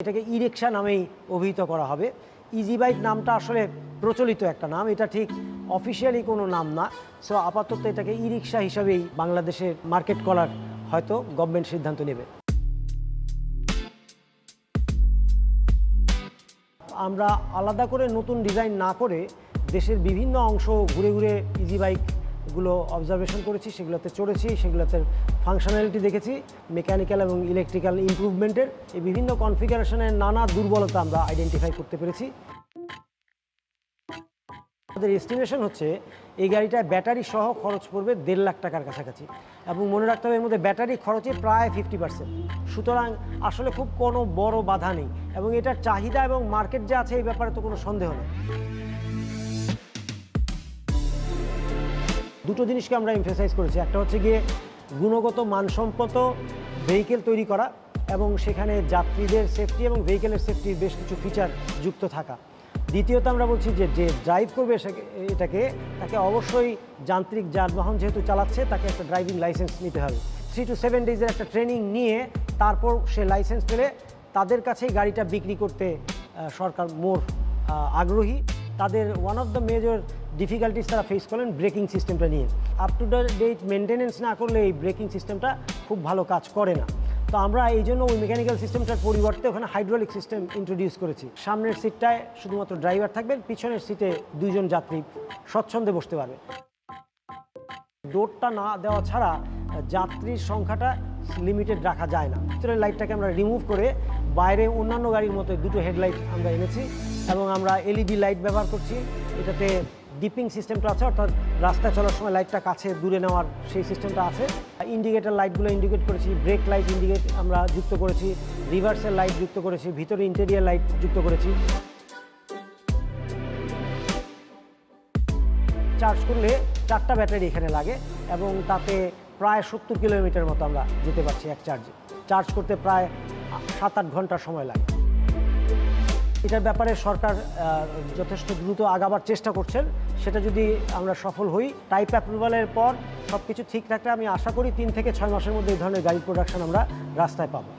এটাকে ই রিক্সা নামেই অভিহিত করা হবে। ইজি বাইক নামটা আসলে প্রচলিত একটা নাম, এটা ঠিক অফিসিয়ালি কোনো নাম না। সো আপাতত এটাকে ই রিক্সা হিসাবেই বাংলাদেশের মার্কেট করার হয়তো গভর্নমেন্ট সিদ্ধান্ত নেবে। আমরা আলাদা করে নতুন ডিজাইন না করে দেশের বিভিন্ন অংশ ঘুরে ঘুরে ইজি বাইকগুলো অবজারভেশন করেছি, সেগুলোতে চড়েছি, সেগুলোতে ফাংশনালিটি দেখেছি, মেকানিক্যাল এবং ইলেকট্রিক্যাল ইমপ্রুভমেন্টের এই বিভিন্ন কনফিগারেশনের নানা দুর্বলতা আমরা আইডেন্টিফাই করতে পেরেছি। আমাদের এস্টিমেশন হচ্ছে এই গাড়িটায় ব্যাটারি সহ খরচ পড়বে 1.5 লাখ টাকার কাছাকাছি, এবং মনে রাখতে হবে এর মধ্যে ব্যাটারি খরচে প্রায় 50%। সুতরাং আসলে খুব কোনো বড় বাধা নেই, এবং এটার চাহিদা এবং মার্কেট যে আছে এই ব্যাপারে তো কোনো সন্দেহ নেই। দুটো জিনিসকে আমরা এমফেসাইজ করেছি, একটা হচ্ছে গিয়ে গুণগত মানসম্মত ভেহিকেল তৈরি করা এবং সেখানে যাত্রীদের সেফটি এবং ভেহিকেলের সেফটির বেশ কিছু ফিচার যুক্ত থাকা। দ্বিতীয়ত আমরা বলছি যে যে ড্রাইভ করবে এটাকে তাকে অবশ্যই যান্ত্রিক যানবাহন যেহেতু চালাচ্ছে তাকে একটা ড্রাইভিং লাইসেন্স নিতে হবে। 3 to 7 ডেজের একটা ট্রেনিং নিয়ে তারপর সে লাইসেন্স পেলে তাদের কাছেই গাড়িটা বিক্রি করতে সরকার মোর আগ্রহী। তাদের one of the major difficulties তারা ফেস করেন ব্রেকিং সিস্টেমটা নিয়ে। আপ টু ডেট মেনটেনেন্স না করলে এই ব্রেকিং সিস্টেমটা খুব ভালো কাজ করে না। তো আমরা এই জন্য ওই মেকানিক্যাল সিস্টেমটার পরিবর্তে ওখানে হাইড্রোলিক সিস্টেম ইন্ট্রোডিউস করেছি। সামনের সিটটায় শুধুমাত্র ড্রাইভার থাকবেন, পিছনের সিটে 2 জন যাত্রী স্বচ্ছন্দে বসতে পারবে। ডোরটা না দেওয়া ছাড়া যাত্রীর সংখ্যাটা লিমিটেড রাখা যায় না। ভিতরের লাইটটাকে আমরা রিমুভ করে বাইরে অন্যান্য গাড়ির মতো 2টো হেডলাইট আমরা এনেছি, এবং আমরা এলইডি লাইট ব্যবহার করছি। এটাতে ডিপিং সিস্টেমটা আছে, অর্থাৎ রাস্তায় চলার সময় লাইটটা কাছে দূরে নেওয়ার সেই সিস্টেমটা আছে। ইন্ডিকেটার লাইটগুলো ইন্ডিকেট করেছি, ব্রেক লাইট ইন্ডিকেট আমরা যুক্ত করেছি, রিভার্সের লাইট যুক্ত করেছি, ভিতরে ইন্টেরিয়ার লাইট যুক্ত করেছি। চার্জ করলে 4টা ব্যাটারি এখানে লাগে এবং তাতে প্রায় 70 কিলোমিটার মতো আমরা যেতে পারছি এক চার্জে। চার্জ করতে প্রায় 7-8 ঘন্টা সময় লাগে। এটার ব্যাপারে সরকার যথেষ্ট দ্রুত আগাবার চেষ্টা করছেন। সেটা যদি আমরা সফল হই, টাইপ অ্যাপ্রুভালের পর সব কিছু ঠিক থাকলে আমি আশা করি 3 থেকে 6 মাসের মধ্যে এই ধরনের গাড়ি প্রোডাকশন আমরা রাস্তায় পাবো।